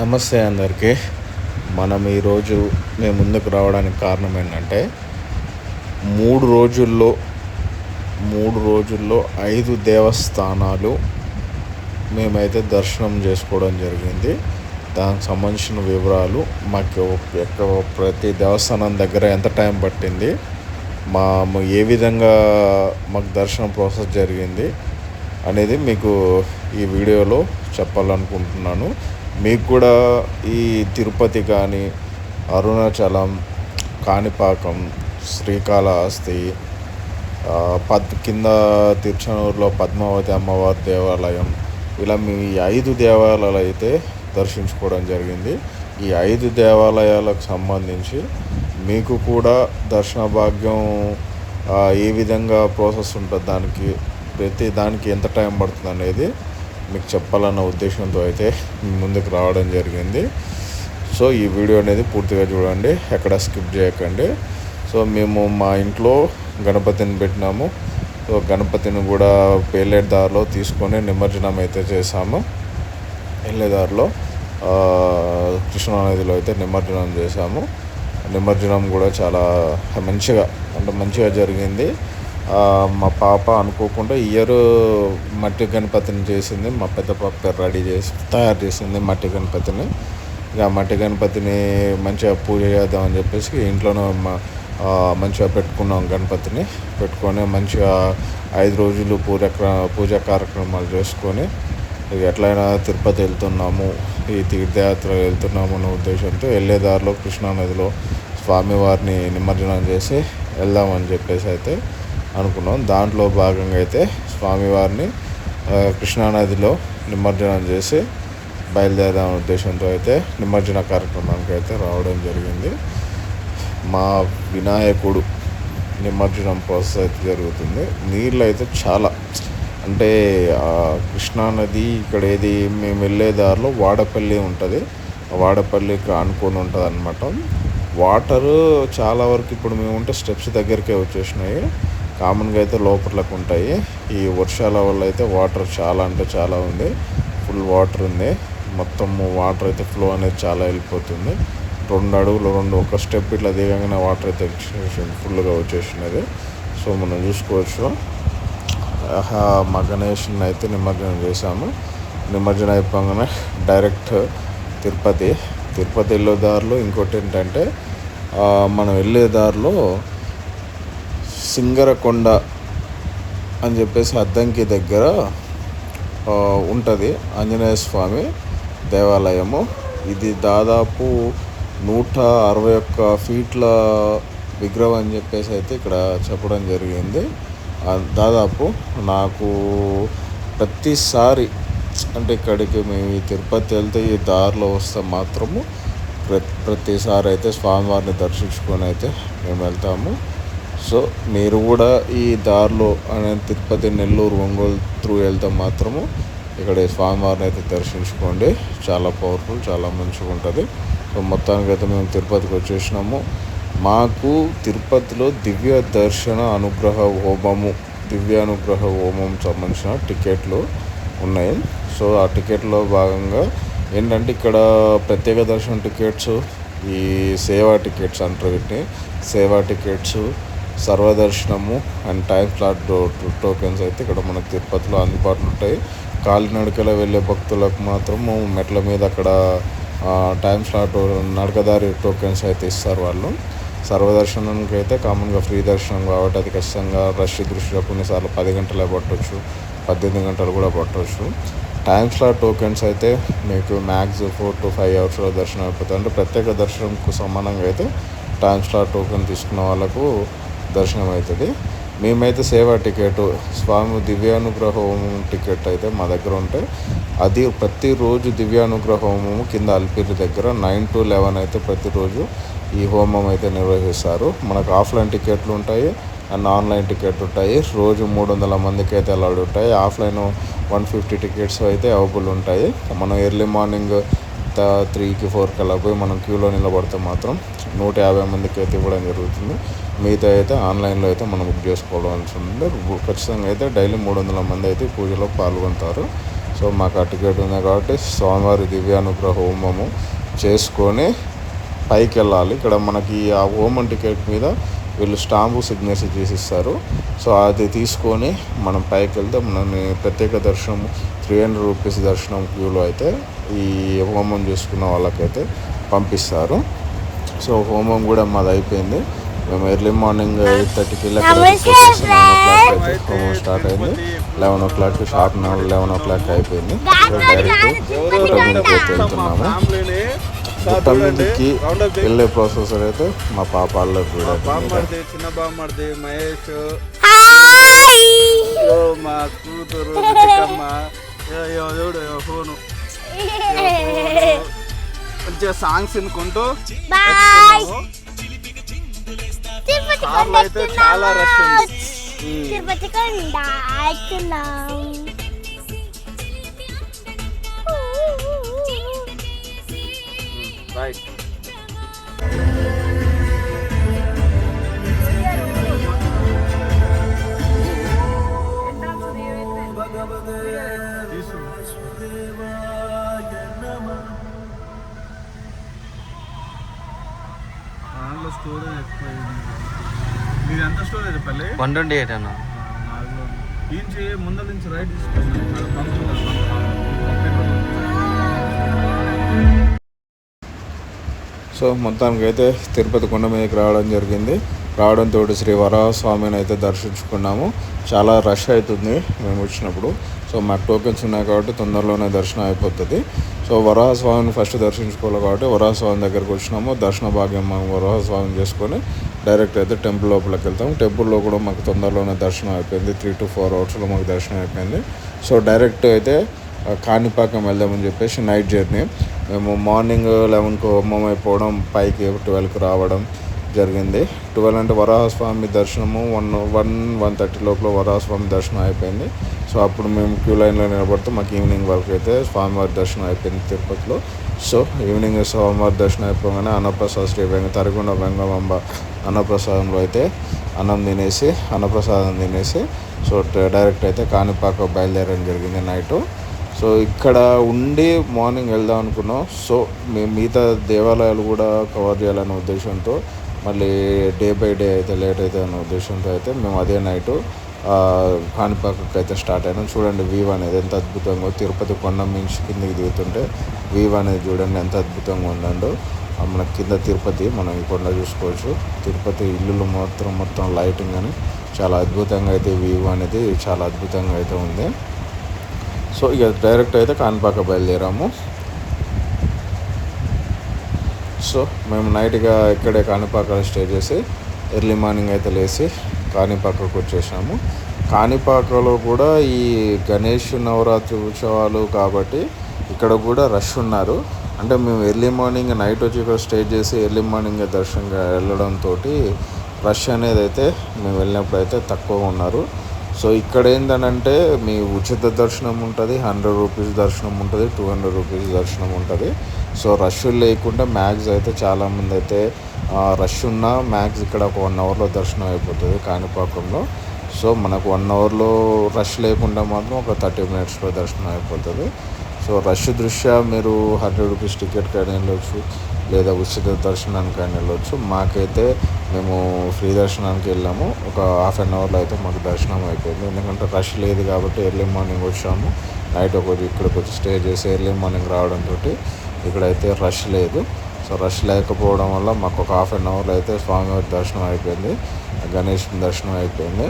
నమస్తే అందరికీ. మనం ఈరోజు మేము ముందుకు రావడానికి కారణం ఏంటంటే, మూడు రోజుల్లో 5 దేవస్థానాలు మేమైతే దర్శనం చేసుకోవడం జరిగింది. దానికి సంబంధించిన వివరాలు, మాకు ప్రతి దేవస్థానం దగ్గర ఎంత టైం పట్టింది, ఏ విధంగా మాకు దర్శనం ప్రాసెస్ జరిగింది అనేది మీకు ఈ వీడియోలో చెప్పాలనుకుంటున్నాను. మీకు కూడా ఈ తిరుపతి కానీ, అరుణాచలం, కాణిపాకం, శ్రీకాళహస్తి, కింద తిరుచానూరులో పద్మావతి అమ్మవారి దేవాలయం, ఇలా మీ 5 దేవాలయాలు అయితే దర్శించుకోవడం జరిగింది. ఈ 5 దేవాలయాలకు సంబంధించి మీకు కూడా దర్శన భాగ్యం ఏ విధంగా ప్రాసెస్ ఉంటుంది, ప్రతి దానికి ఎంత టైం పడుతుంది అనేది మీకు చెప్పాలన్న ఉద్దేశంతో అయితే ముందుకు రావడం జరిగింది. సో ఈ వీడియో అనేది పూర్తిగా చూడండి, ఎక్కడ స్కిప్ చేయకండి. సో మేము మా ఇంట్లో గణపతిని పెట్టినాము. సో గణపతిని కూడా పేలేదారిలో తీసుకొని నిమజ్జనం అయితే చేసాము. వెళ్ళేదారిలో కృష్ణానదిలో అయితే నిమజ్జనం చేసాము. నిమజ్జనం కూడా చాలా మంచిగా జరిగింది. మా పాప అనుకోకుండా ఇయర్ మట్టి గణపతిని చేసింది. మా పెద్ద పాప తయారు చేసింది మట్టి గణపతిని. ఇక మట్టి గణపతిని మంచిగా పూజ చేద్దామని చెప్పేసి ఇంట్లోనే మంచిగా పెట్టుకున్నాం. గణపతిని పెట్టుకొని మంచిగా 5 రోజులు పూజా కార్యక్రమాలు చేసుకొని ఎట్లయినా తిరుపతి వెళ్తున్నాము, ఈ తీర్థయాత్ర వెళ్తున్నాము అనే ఉద్దేశంతో వెళ్ళేదారిలో కృష్ణానదిలో స్వామివారిని నిమజ్జనం చేసి వెళ్దామని చెప్పేసి అయితే అనుకున్నాం. దాంట్లో భాగంగా అయితే స్వామివారిని కృష్ణానదిలో నిమజ్జనం చేసి బయలుదేరదామనే ఉద్దేశంతో అయితే నిమజ్జన కార్యక్రమానికి అయితే రావడం జరిగింది. మా వినాయకుడు నిమజ్జనం ప్రాసెస్ అయితే జరుగుతుంది. నీళ్ళు అయితే చాలా కృష్ణానది ఇక్కడ మేము వెళ్ళే దారిలో వాడపల్లి ఉంటుంది. వాడపల్లికి ఆనుకొని ఉంటుంది అన్నమాట. వాటరు చాలా వరకు ఇప్పుడు మేము ఉంటే స్టెప్స్ దగ్గరికే వచ్చేసినాయి. కామన్గా అయితే లోపట్లకు ఉంటాయి. ఈ వర్షాల వల్ల అయితే వాటర్ చాలా ఉంది. ఫుల్ వాటర్ ఉంది. మొత్తం వాటర్ అయితే ఫ్లో అనేది చాలా వెళ్ళిపోతుంది. 2 అడుగులు ఒక స్టెప్ ఇట్లా దిగగానే వాటర్ అయితే ఫుల్గా వచ్చేసినది. సో మనం చూసుకోవచ్చు. మా గణేష్ని అయితే నిమజ్జనం చేశాము. నిమజ్జనం అయిపోగానే డైరెక్ట్ తిరుపతి వెళ్ళే దారిలో ఇంకోటి ఏంటంటే, మనం వెళ్ళే దారిలో సింగరకొండ అని చెప్పేసి అద్దంకి దగ్గర ఉంటుంది ఆంజనేయ స్వామి దేవాలయము. ఇది దాదాపు 161 ఫీట్ల విగ్రహం అని చెప్పేసి అయితే ఇక్కడ చెప్పడం జరిగింది. దాదాపు నాకు ప్రతిసారి ఇక్కడికి మేము ఈ తిరుపతి వెళ్తే ఈ దారిలో వస్తే మాత్రము ప్రతిసారి అయితే స్వామివారిని దర్శించుకొని అయితే మేము వెళ్తాము. సో మీరు కూడా ఈ దారిలో తిరుపతి, నెల్లూరు, ఒంగోలు త్రూ వెళ్తే మాత్రము ఇక్కడ స్వామివారిని అయితే దర్శించుకోండి. చాలా పవర్ఫుల్, చాలా మంచిగా ఉంటుంది. సో మొత్తానికి అయితే మేము తిరుపతికి వచ్చేసినాము. మాకు తిరుపతిలో దివ్యానుగ్రహ హోమం సంబంధించిన టికెట్లు ఉన్నాయి. సో ఆ టికెట్లో భాగంగా ఏంటంటే, ఇక్కడ ప్రత్యేక దర్శనం టికెట్స్, ఈ సేవా టికెట్స్ అంటారు వీటిని. సేవా టికెట్స్, సర్వదర్శనము అండ్ టైం స్లాట్ టోకెన్స్ అయితే ఇక్కడ మనకు తిరుపతిలో అందుబాటులో ఉంటాయి. కాలినడకలో వెళ్ళే భక్తులకు మాత్రము మెట్ల మీద అక్కడ టైం స్లాట్ నడకదారి టోకెన్స్ అయితే ఇస్తారు వాళ్ళు. సర్వదర్శనానికి అయితే కామన్గా ఫ్రీ దర్శనం కాబట్టి అది ఖచ్చితంగా రష్ దృష్ట్యా కొన్నిసార్లు 10 గంటలే పట్టవచ్చు, 18 గంటలు కూడా పట్టవచ్చు. టైం స్లాట్ టోకెన్స్ అయితే మీకు మ్యాక్స్ 4 to 5 అవర్స్లో దర్శనం అయిపోతుంది. ప్రత్యేక దర్శనంకు సమానంగా అయితే టైం స్లాట్ టోకెన్ తీసుకున్న వాళ్ళకు దర్శనం అవుతుంది. మేమైతే సేవా టికెట్, స్వామి దివ్యానుగ్రహ హోమం టికెట్ అయితే మా దగ్గర ఉంటే అది ప్రతిరోజు దివ్యానుగ్రహ హోమము కింద అల్పిరి దగ్గర 9 to 11 అయితే ప్రతిరోజు ఈ హోమం అయితే నిర్వహిస్తారు. మనకు ఆఫ్లైన్ టికెట్లు ఉంటాయి అండ్ ఆన్లైన్ టికెట్ ఉంటాయి. రోజు 300 మందికి అయితే అలౌడ్ ఉంటాయి. ఆఫ్లైన్ 150 టికెట్స్ అయితే అవైలబుల్ ఉంటాయి. మనం ఎర్లీ మార్నింగ్ 3కి 4కి అలా పోయి మనం క్యూలో నిలబడితే మాత్రం 150 మందికి అయితే ఇవ్వడం జరుగుతుంది. మిగతా అయితే ఆన్లైన్లో అయితే మనం బుక్ చేసుకోవాల్సి ఉంటుంది. ఖచ్చితంగా అయితే డైలీ 300 మంది అయితే పూజలో పాల్గొంటారు. సో మాకు ఆ టికెట్ ఉంది కాబట్టి స్వామివారి దివ్యానుగ్రహ హోమము చేసుకొని పైకి వెళ్ళాలి. ఇక్కడ మనకి ఆ హోమం టికెట్ మీద వీళ్ళు స్టాంపు సిగ్నేచర్ చేసి ఇస్తారు. సో అది తీసుకొని మనం పైకి వెళ్తే మనని ప్రత్యేక దర్శనం 300 రూపీస్ దర్శనం క్యూలో అయితే ఈ హోమం చేసుకున్న వాళ్ళకైతే పంపిస్తారు. సో హోమం కూడా మాది అయిపోయింది. మేము ఎర్లీ మార్నింగ్ 8:30కి 9 హోమం స్టార్ట్ అయింది. 11 షార్ప్ 11 అయిపోయింది. సో డైరెక్ట్ గుట్ట మీదకి అయితే వెళ్తున్నాము. గుట్ట మీదకి వెళ్ళే ప్రాసెసర్ అయితే మా పాప అల్లరి కూడా చిన్న బామ్మర్ది మహేష్, మా కూతురు ఫోను మంచిగా సాంగ్స్ వినుకుంటూ అయితే చాలా రష్ ఉంది. రైట్ స్టోరేజ్ ఎక్కువ మీది ఎంత స్టోరేజ్ పల్లె 128 అన్న. నుంచి ముందర నుంచి రైట్ తీసుకున్నాను. సో మొత్తానికి అయితే తిరుపతి కొండ మీదకి రావడం జరిగింది. రావడంతో శ్రీ వరాహస్వామిని అయితే దర్శించుకున్నాము. చాలా రష్ అవుతుంది మేము వచ్చినప్పుడు. సో మాకు టోకెన్స్ ఉన్నాయి కాబట్టి తొందరలోనే దర్శనం అయిపోతుంది. సో వరాహస్వామిని ఫస్ట్ దర్శించుకోవాలి కాబట్టి వరాహస్వామి దగ్గరికి వచ్చినాము. దర్శన భాగ్యం మనం వరాహస్వామిని చేసుకొని డైరెక్ట్ అయితే టెంపుల్ లోపలికి వెళ్తాము. టెంపుల్లో కూడా మాకు తొందరలోనే దర్శనం అయిపోయింది. 3 to 4 అవర్స్లో మాకు దర్శనం అయిపోయింది. సో డైరెక్ట్ అయితే కాణిపాకం వెళ్దామని చెప్పేసి నైట్ జర్నీ. మేము మార్నింగ్ 11కు హోమం అయిపోవడం, పైకి 12కి రావడం జరిగింది. 12 అంటే వరాహస్వామి దర్శనము 1:30 లోపల వరాహస్వామి దర్శనం అయిపోయింది. సో అప్పుడు మేము క్యూ లైన్లో నిలబడితే మాకు ఈవినింగ్ వరకు అయితే స్వామివారి దర్శనం అయిపోయింది తిరుపతిలో. సో ఈవినింగ్ స్వామివారి దర్శనం అయిపోగానే అన్నప్రసాద్ శ్రీ తరికొండ వెంగమాంబ అన్నప్రసాదంలో అయితే అన్నప్రసాదం తినేసి సో డైరెక్ట్ అయితే కాణిపాక బయలుదేరడం జరిగింది నైటు. సో ఇక్కడ ఉండి మార్నింగ్ వెళ్దాం అనుకున్నాం. సో మేము మిగతా దేవాలయాలు కూడా కవర్ చేయాలనే ఉద్దేశంతో మళ్ళీ డే బై డే అయితే లేట్ అయితే అనే ఉద్దేశంతో అయితే మేము అదే నైటు కాణిపాకకి అయితే స్టార్ట్ అయినాం. చూడండి వ్యూ అనేది ఎంత అద్భుతంగా, తిరుపతి కొండ మించి కిందకి దిగుతుంటే వ్యూ అనేది చూడండి ఎంత అద్భుతంగా ఉందండో. మన కింద తిరుపతి మనం ఈ కొండ చూసుకోవచ్చు. తిరుపతి ఇల్లులు మొత్తం లైటింగ్ అని చాలా అద్భుతంగా అయితే వ్యూ అనేది చాలా అద్భుతంగా అయితే ఉంది. సో ఇక డైరెక్ట్ అయితే కాణిపాక బయలుదేరాము. సో మేము నైట్గా ఇక్కడే కాణిపాకలో స్టే చేసి ఎర్లీ మార్నింగ్ అయితే లేచి కాణిపాకకు వచ్చేసాము. కాణిపాకలో కూడా ఈ గణేష్ నవరాత్రి ఉత్సవాలు కాబట్టి ఇక్కడ కూడా రష్ ఉన్నారు. అంటే మేము ఎర్లీ మార్నింగ్ నైట్ వచ్చి ఇక్కడ స్టే చేసి ఎర్లీ మార్నింగ్ దర్శనంగా వెళ్ళడంతో రష్ అనేది అయితే మేము వెళ్ళినప్పుడు అయితే తక్కువగా ఉన్నారు. సో ఇక్కడ ఏంటంటే మీ ఉచిత దర్శనం ఉంటుంది, 100 రూపీస్ దర్శనం ఉంటుంది, 200 రూపీస్ దర్శనం ఉంటుంది. సో రష్ లేకుండా మ్యాక్స్ అయితే చాలామంది అయితే రష్ ఉన్నా మ్యాక్స్ ఇక్కడ ఒక 1 అవర్లో దర్శనం అయిపోతుంది కాణిపాకంలో. సో మనకు 1 అవర్లో రష్ లేకుండా మాత్రం ఒక 30 మినిట్స్లో దర్శనం అయిపోతుంది. సో రష్ దృష్ట్యా మీరు 100 రూపీస్ టికెట్ కానీ వెళ్ళొచ్చు, లేదా ఉచిత దర్శనానికి కానీ వెళ్ళొచ్చు. మాకైతే మేము ఫ్రీ దర్శనానికి వెళ్ళాము. ఒక హాఫ్ అన్ అవర్లో అయితే మాకు దర్శనం అయిపోయింది. ఎందుకంటే రష్ లేదు కాబట్టి ఎర్లీ మార్నింగ్ వచ్చాము. నైట్ ఇక్కడికి వచ్చి స్టే చేసి ఎర్లీ మార్నింగ్ రావడంతో ఇక్కడైతే రష్ లేదు. సో రష్ లేకపోవడం వల్ల మాకు ఒక హాఫ్ అన్ అవర్లో అయితే స్వామివారి దర్శనం అయిపోయింది, గణేష్ దర్శనం అయిపోయింది.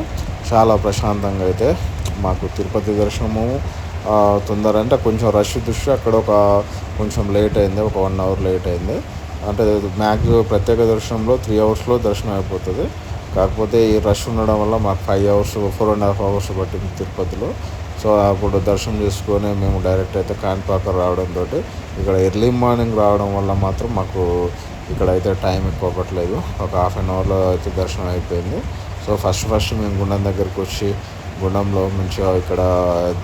చాలా ప్రశాంతంగా అయితే మాకు తిరుపతి దర్శనము తొందర అంటే కొంచెం రష్ దృష్టి అక్కడ కొంచెం లేట్ అయింది, ఒక 1 అవర్ లేట్ అయింది. అంటే మ్యాక్స్ ప్రత్యేక దర్శనంలో 3 అవర్స్లో దర్శనం అయిపోతుంది. కాకపోతే ఈ రష్ ఉండడం వల్ల మాకు 5 అవర్స్ 4.5 అవర్స్ పట్టింది తిరుపతిలో. సో అప్పుడు దర్శనం చేసుకొని మేము డైరెక్ట్ అయితే కాణిపాక రావడంతో ఇక్కడ ఎర్లీ మార్నింగ్ రావడం వల్ల మాత్రం మాకు ఇక్కడైతే టైం ఎక్కువ పట్టలేదు. ఒక హాఫ్ అన్ అవర్లో అయితే దర్శనం అయిపోయింది. సో ఫస్ట్ మేము గుండం దగ్గరికి వచ్చి గుండంలో మంచిగా ఇక్కడ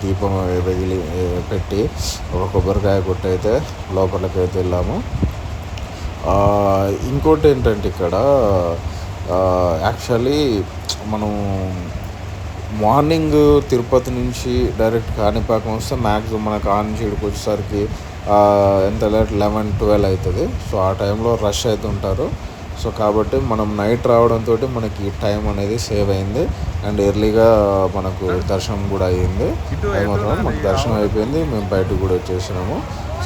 దీపం పెట్టి ఒక కొబ్బరికాయ కొట్టి అయితే లోపలికి అయితే వెళ్ళాము. ఇంకోటి ఏంటంటే ఇక్కడ యాక్చువల్లీ మనం మార్నింగ్ తిరుపతి నుంచి డైరెక్ట్ కాణిపాకం వస్తే మ్యాక్సిమం మనకు ఆ నుంచి ఇక్కడికి వచ్చేసరికి ఎంత లేట్ 11-12 అవుతుంది. సో ఆ టైంలో రష్ అవుతుంటారు. సో కాబట్టి మనం నైట్ రావడంతో మనకి టైం అనేది సేవ్ అయింది అండ్ ఎర్లీగా మనకు దర్శనం కూడా అయ్యింది. మాత్రం మాకు దర్శనం అయిపోయింది, మేము బయటకు కూడా వచ్చేసినాము.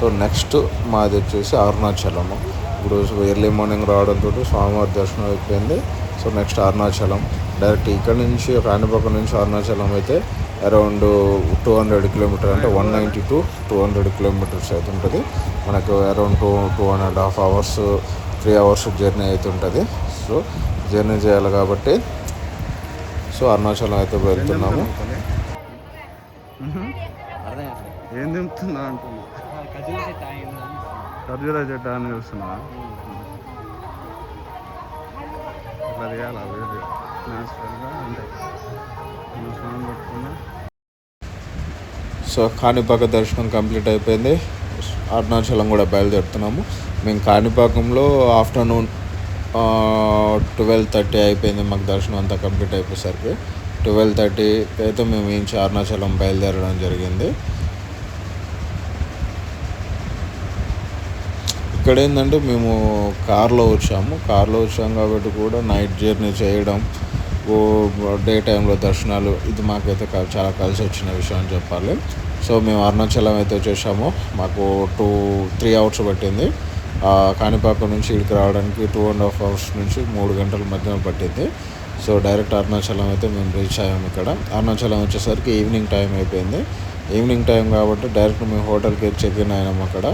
సో నెక్స్ట్ మాది వచ్చేసి అరుణాచలము. ఇప్పుడు ఎర్లీ మార్నింగ్ రావడంతో స్వామివారి దర్శనం అయిపోయింది. సో నెక్స్ట్ అరుణాచలం డైరెక్ట్ ఇక్కడ నుంచి కాణిపాకం నుంచి అరుణాచలం అయితే అరౌండ్ 200 కిలోమీటర్, అంటే 190 to 200 కిలోమీటర్స్ అయితే ఉంటుంది. మనకు అరౌండ్ 2.5 hours 3 hours జర్నీ అవుతుంటుంది. సో జర్నీ చేయాలి కాబట్టి సో అరుణాచలం అయితే వెళ్తున్నాము. ఏం తింటున్నా అంటున్నా, ఖర్జూరా చెట్టు అని చూస్తున్నా. అట్లా చేయాలి న్యాచురల్గా అంటే స్నానం పెట్టుకున్నా. సో కాణిపాక దర్శనం కంప్లీట్ అయిపోయింది. అరుణాచలం కూడా బయలుదేరుతున్నాము. మేము కాణిపాకంలో ఆఫ్టర్నూన్ 12:30 అయిపోయింది. మాకు దర్శనం అంతా కంప్లీట్ అయిపోయేసరికి 12:30 అయితే మేము నుంచి అరుణాచలం బయలుదేరడం జరిగింది. ఇక్కడ ఏంటంటే మేము కార్లో వచ్చాము కాబట్టి కూడా నైట్ జర్నీ చేయడం, డే టైంలో దర్శనాలు, ఇది మాకైతే చాలా కలిసి వచ్చిన విషయం అని చెప్పాలి. సో మేము అరుణాచలం అయితే వచ్చేసాము. మాకు 2-3 hours పట్టింది. కాణిపాకం నుంచి ఇక్కడికి రావడానికి 2.5 hours నుంచి 3 గంటల మధ్య పట్టింది. సో డైరెక్ట్ అరుణాచలం అయితే మేము రీచ్ అయ్యాము. ఇక్కడ అరుణాచలం వచ్చేసరికి ఈవినింగ్ టైం అయిపోయింది. ఈవినింగ్ టైం కాబట్టి డైరెక్ట్ మేము హోటల్కి చెక్ ఇన్ అయినాము. అక్కడ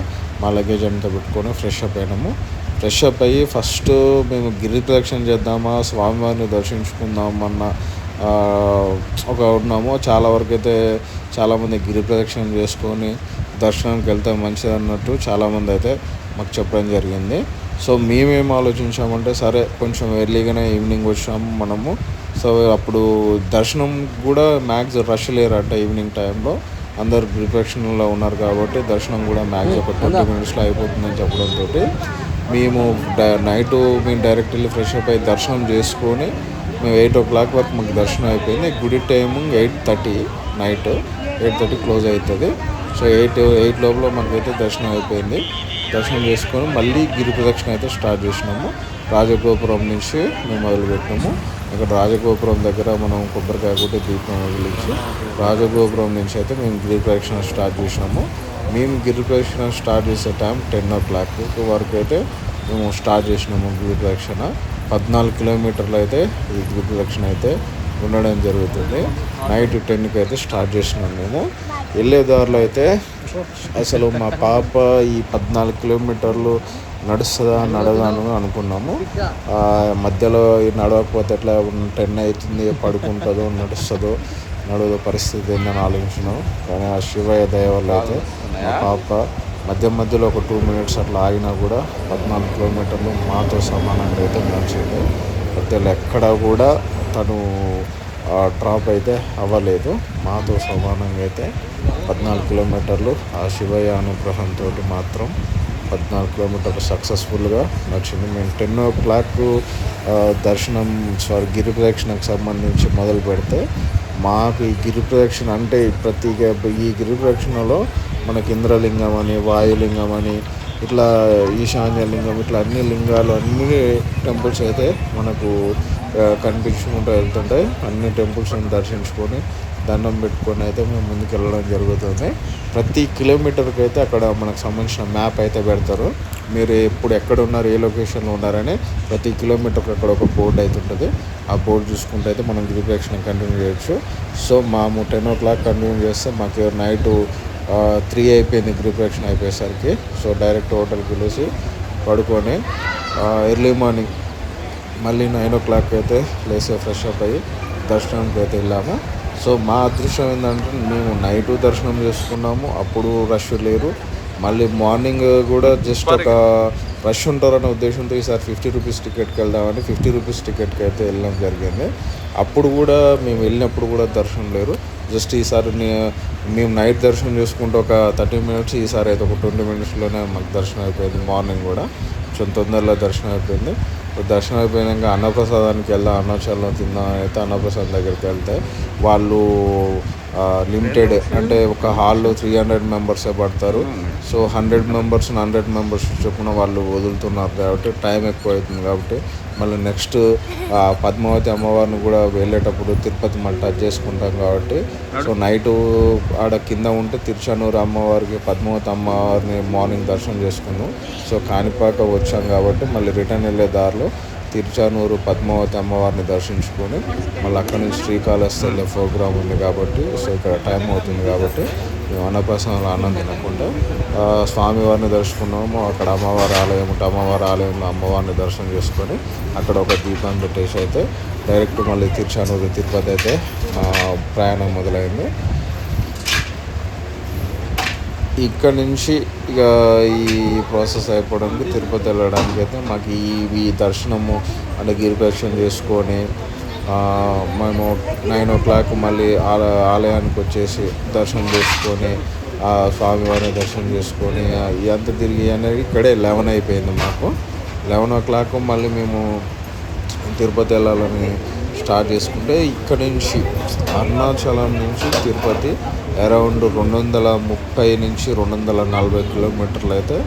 మా లగేజ్ అంతా పెట్టుకొని ఫ్రెష్ అప్ అయినాము. ఫ్రెష్ అప్ అయ్యి ఫస్ట్ మేము గిరి ప్రదక్షిణ చేద్దామా, స్వామివారిని దర్శించుకుందామన్న ఒక ఉన్నాము. చాలా వరకు అయితే చాలామంది గిరి ప్రదక్షిణ చేసుకొని దర్శనానికి వెళ్తే మంచిది అన్నట్టు చాలామంది అయితే మాకు చెప్పడం జరిగింది. సో మేమేం ఆలోచించామంటే సరే కొంచెం ఎర్లీగానే ఈవినింగ్ వచ్చాము మనము. సో అప్పుడు దర్శనం కూడా మ్యాక్స్ రష్ లేరంట. ఈవినింగ్ టైంలో అందరు ప్రిపరేషన్లో ఉన్నారు కాబట్టి దర్శనం కూడా మ్యాక్స్ ఒక 20 minutesలో అయిపోతుందని చెప్పడంతో మేము నైటు డైరెక్ట్ వెళ్ళి ఫ్రెష్ అప్ అయ్యి దర్శనం చేసుకొని మేము 8 o'clock వరకు మాకు దర్శనం అయిపోయింది. గుడి టైమింగ్ 8:30, నైట్ 8:30 క్లోజ్ అవుతుంది. సో 8 లోపల మనకైతే దర్శనం అయిపోయింది. దర్శనం చేసుకొని మళ్ళీ గిరి ప్రదక్షిణ అయితే స్టార్ట్ చేసినాము. రాజగోపురం నుంచి మేము మొదలుపెట్టినాము. ఇక్కడ రాజగోపురం దగ్గర మనం కొబ్బరికాయ కొట్టి దీపం వెలిగించి రాజగోపురం నుంచి అయితే మేము గిరి ప్రదక్షిణ స్టార్ట్ చేసినాము. మేము గిరి ప్రదక్షిణ స్టార్ట్ చేసే టైం 10 o'clock వరకు అయితే మేము స్టార్ట్ చేసినాము. గిరి ప్రదక్షిణ 14 కిలోమీటర్లు అయితే ఈ గిరి ప్రదక్షిణ అయితే ఉండడం జరుగుతుంది. నైట్ 10కి అయితే స్టార్ట్ చేసినాము. మేము వెళ్ళే దారిలో అయితే అసలు మా పాప ఈ 14 కిలోమీటర్లు నడుస్తుందా నడదాను అనుకున్నాము. మధ్యలో నడవకపోతే ఎట్లా 10 అవుతుంది, పడుకుంటుందో నడుస్తుందో నడవదో పరిస్థితి ఏందని ఆలోచించినాం. కానీ ఆ శివయ్య దయ వల్ల అయితే మా పాప మధ్యలో ఒక 2 minutes అట్లా ఆగినా కూడా 14 కిలోమీటర్లు మాతో సమానంగా అయితే నడిచింది. మధ్యలో ఎక్కడా కూడా తను డ్రాప్ అయితే అవ్వలేదు. మాతో సమానంగా అయితే 14 కిలోమీటర్లు ఆ శివయ్య అనుగ్రహంతో మాత్రం 14 కిలోమీటర్లు సక్సెస్ఫుల్గా నడిచింది. మేము 10 o'clock దర్శనం గిరి ప్రదక్షిణకు సంబంధించి మొదలు పెడితే మాకు ఈ గిరి ప్రదక్షిణ అంటే ఈ గిరి ప్రదక్షిణలో మనకి ఇంద్రలింగం అని, వాయులింగం అని, ఇట్లా ఈశాన్యలింగం, ఇట్లా అన్ని లింగాలు, అన్ని టెంపుల్స్ అయితే మనకు కనిపించుకుంటూ వెళ్తుంటాయి. అన్ని టెంపుల్స్ని దర్శించుకొని దండం పెట్టుకొని అయితే మేము ముందుకు వెళ్ళడం జరుగుతుంది. ప్రతి కిలోమీటర్కి అయితే అక్కడ మనకు సంబంధించిన మ్యాప్ అయితే పెడతారు. మీరు ఎప్పుడు ఎక్కడ ఉన్నారు, ఏ లొకేషన్లో ఉన్నారని ప్రతి కిలోమీటర్కి అక్కడ ఒక బోర్డు అయితే ఉంటుంది. ఆ బోర్డు చూసుకుంటే అయితే మనం గిరి ప్రదక్షిణ కంటిన్యూ చేయొచ్చు. సో మేము 10 o'clock కంటిన్యూ చేస్తే మాకు నైట్ 3 అయిపోయింది గిరి ప్రదక్షిణ అయిపోయేసరికి. సో డైరెక్ట్ హోటల్కి వెళ్ళేసి పడుకొని ఎర్లీ మార్నింగ్ మళ్ళీ 9 o'clock అయితే లేసి ఫ్రెష్ అప్ అయ్యి దర్శనానికి అయితే వెళ్ళాము. సో మా అదృష్టం ఏంటంటే మేము నైటు దర్శనం చేసుకున్నాము, అప్పుడు రష్ లేరు. మళ్ళీ మార్నింగ్ కూడా జస్ట్ ఒక రష్ ఉంటారనే ఉద్దేశంతో ఈసారి 50 rupees టికెట్కి వెళ్దామని 50 rupees టికెట్కి అయితే వెళ్ళడం జరిగింది. అప్పుడు కూడా మేము వెళ్ళినప్పుడు కూడా దర్శనం లేరు. జస్ట్ ఈసారి మేము నైట్ దర్శనం చేసుకుంటే ఒక 30 minutes, ఈసారి అయితే ఒక 20 minutesలోనే మాకు దర్శనం అయిపోయింది. మార్నింగ్ కూడా కొంచెం తొందరలో దర్శనం అయిపోయింది. దర్శనం అయిపోయాక అన్నప్రసాదానికి వెళ్దాం, అన్నచలం తిందాం అయితే అన్నప్రసాదం దగ్గరికి వెళ్తే వాళ్ళు లిమిటెడ్ అంటే ఒక హాల్లో 300 మెంబర్సే పడతారు. సో 100 మెంబర్స్ చొప్పున వాళ్ళు వదులుతున్నారు కాబట్టి టైం ఎక్కువ అవుతుంది. కాబట్టి మళ్ళీ నెక్స్ట్ పద్మావతి అమ్మవారిని కూడా వెళ్ళేటప్పుడు తిరుపతి మళ్ళీ టచ్ చేసుకుంటాం కాబట్టి సో నైటు ఆడ కింద ఉంటే తిరుచానూరు అమ్మవారికి పద్మావతి అమ్మవారిని మార్నింగ్ దర్శనం చేసుకున్నాం. సో కాణిపాక వచ్చాం కాబట్టి మళ్ళీ రిటర్న్ వెళ్ళే దారిలో తిరుచానూరు పద్మావతి అమ్మవారిని దర్శించుకొని మళ్ళీ అక్కడి నుంచి శ్రీకాళహస్తి వెళ్ళే ప్రోగ్రామ్ ఉంది కాబట్టి సో ఇక్కడ టైం అవుతుంది కాబట్టి మేము అన్నప్రసాదంలో అన్నం తినకుండా స్వామివారిని దర్శించుకున్నాము. అక్కడ అమ్మవారి ఆలయం ఉంటే అమ్మవారి ఆలయంలో అమ్మవారిని దర్శనం చేసుకొని అక్కడ ఒక దీపం పెట్టేసి అయితే డైరెక్ట్ మళ్ళీ తిరుచానూరు తిరుపతి అయితే ప్రయాణం మొదలైంది. ఇక్కడ నుంచి ఇక ఈ ప్రాసెస్ అయిపోవడానికి తిరుపతి వెళ్ళడానికి అయితే మాకు ఈ దర్శనము అంటే గిరిప్రదక్షిణ చేసుకొని మేము 9 o'clock మళ్ళీ ఆలయానికి వచ్చేసి దర్శనం చేసుకొని స్వామివారిని దర్శనం చేసుకొని ఇదంతా తిరిగి అనేది ఇక్కడే 11 అయిపోయింది మాకు. 11 o'clock మళ్ళీ మేము తిరుపతి వెళ్ళాలని స్టార్ట్ చేసుకుంటే ఇక్కడ నుంచి అరుణాచలం నుంచి తిరుపతి అరౌండ్ 230 నుంచి 240 కిలోమీటర్లు అయితే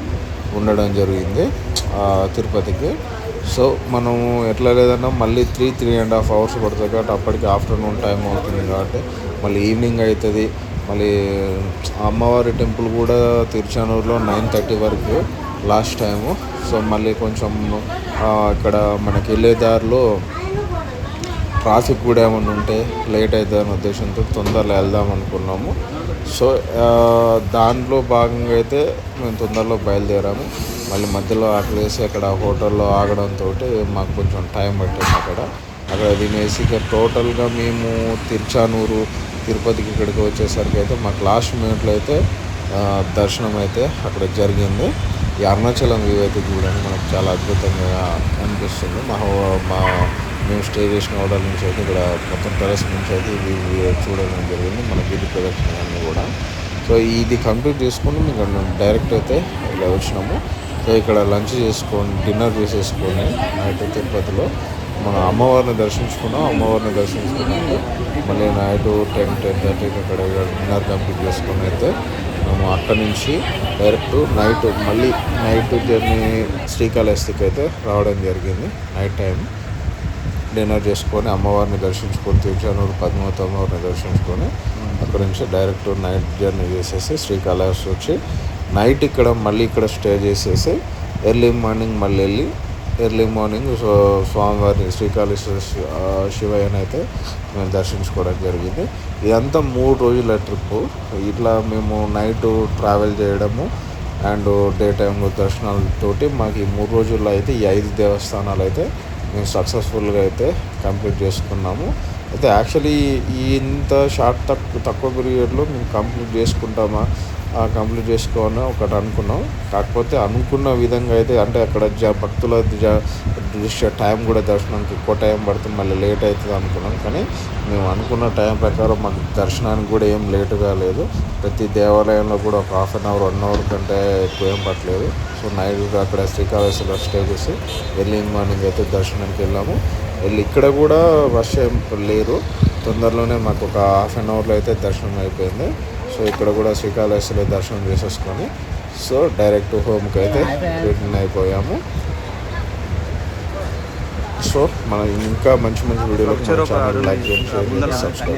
ఉండడం జరిగింది తిరుపతికి. సో మనం ఎట్లా లేదన్నా మళ్ళీ 3.5 hours పడుతుంది కాబట్టి అప్పటికి ఆఫ్టర్నూన్ టైం అవుతుంది కాబట్టి మళ్ళీ ఈవినింగ్ అవుతుంది. మళ్ళీ అమ్మవారి టెంపుల్ కూడా తిరుచానూరులో 9:30 వరకు లాస్ట్ టైము. సో మళ్ళీ కొంచెం ఇక్కడ మనకి వెళ్ళే దారిలో ట్రాఫిక్ కూడా ఏమైనా ఉంటే లేట్ అవుతుందనే ఉద్దేశంతో తొందరలో వెళ్దాం అనుకున్నాము. సో దాంట్లో భాగంగా అయితే మేము తొందరలో బయలుదేరాము. మళ్ళీ మధ్యలో ఆకలేసి అక్కడ హోటల్లో ఆగడంతో మాకు కొంచెం టైం పట్టింది. అక్కడ తినేసి ఇక టోటల్గా మేము తిరుచానూరు తిరుపతికి ఇక్కడికి వచ్చేసరికి అయితే మాకు లాస్ట్ మినిట్లో అయితే దర్శనం అయితే అక్కడ జరిగింది. ఈ అరుణాచలం వ్యూ అయితే చూడండి మనకు చాలా అద్భుతంగా అనిపిస్తుంది. మేము స్టే చేసిన హోటల్ నుంచి అయితే ఇక్కడ మొత్తం టెర్రస్ నుంచి అయితే ఇది చూడడం జరిగింది మన గిరి ప్రదక్షిణ అన్నీ కూడా. సో ఇది కంప్లీట్ చేసుకొని మేము డైరెక్ట్ అయితే ఇలా వచ్చినాము. సో ఇక్కడ లంచ్ చేసుకొని డిన్నర్ చేసేసుకొని నైట్ తిరుపతిలో మనం అమ్మవారిని దర్శించుకున్నాం. అమ్మవారిని దర్శించుకున్నాక మళ్ళీ నైట్ 10-10:30 అక్కడ డిన్నర్ కంప్లీట్ చేసుకొని అయితే మేము అక్కడి నుంచి డైరెక్ట్ నైట్ జర్నీ శ్రీకాళహస్తికి అయితే రావడం జరిగింది. నైట్ టైం డిన్నర్ చేసుకొని అమ్మవారిని దర్శించుకొని తిరుచానూరు పద్మావతి అమ్మవారిని దర్శించుకొని అక్కడ నుంచి డైరెక్ట్ నైట్ జర్నీ చేసేసి శ్రీకాళహస్తి వచ్చి నైట్ ఇక్కడ స్టే చేసేసి ఎర్లీ మార్నింగ్ స్వామివారిని శ్రీకాళహస్తి శివయ్యని అయితే మేము దర్శించుకోవడం జరిగింది. ఇదంతా 3 రోజుల ట్రిప్పు. ఇట్లా మేము నైట్ ట్రావెల్ చేయడము అండ్ డే టైంలో దర్శనాలతోటి మాకు ఈ 3 రోజుల్లో అయితే ఈ 5 దేవస్థానాలు అయితే మేము సక్సెస్ఫుల్గా అయితే కంప్లీట్ చేసుకున్నాము. అయితే యాక్చువల్లీ ఇంత తక్కువ పీరియడ్లో మేము కంప్లీట్ చేసుకోవాలని ఒకటి అనుకున్నాం. కాకపోతే అనుకున్న విధంగా అయితే అంటే అక్కడ భక్తుల దృష్ట్యా టైం కూడా దర్శనానికి ఎక్కువ టైం పడుతుంది, మళ్ళీ లేట్ అవుతుంది అనుకున్నాం. కానీ మేము అనుకున్న టైం ప్రకారం మాకు దర్శనానికి కూడా ఏం లేటు కాలేదు. ప్రతి దేవాలయంలో కూడా ఒక 1/2 hour 1 hour కంటే ఎక్కువ ఏం పట్టలేదు. సో నైట్ అక్కడ శ్రీకాళహస్తిలో స్టే చేసి ఎర్లీ మార్నింగ్ అయితే దర్శనానికి వెళ్ళాము. ఇక్కడ కూడా రష్ ఏం లేదు, తొందరలోనే మాకు ఒక 1/2 hourలో అయితే దర్శనం అయిపోయింది. సో ఇక్కడ కూడా శ్రీకాళహస్తిలో దర్శనం చేసేసుకొని సో డైరెక్ట్ హోమ్కి అయితే రిటర్న్ అయిపోయాము. సో మనం ఇంకా మంచి వీడియోలు ఛానల్ లైక్ చేయండి, షేర్ చేయండి, సబ్స్క్రైబ్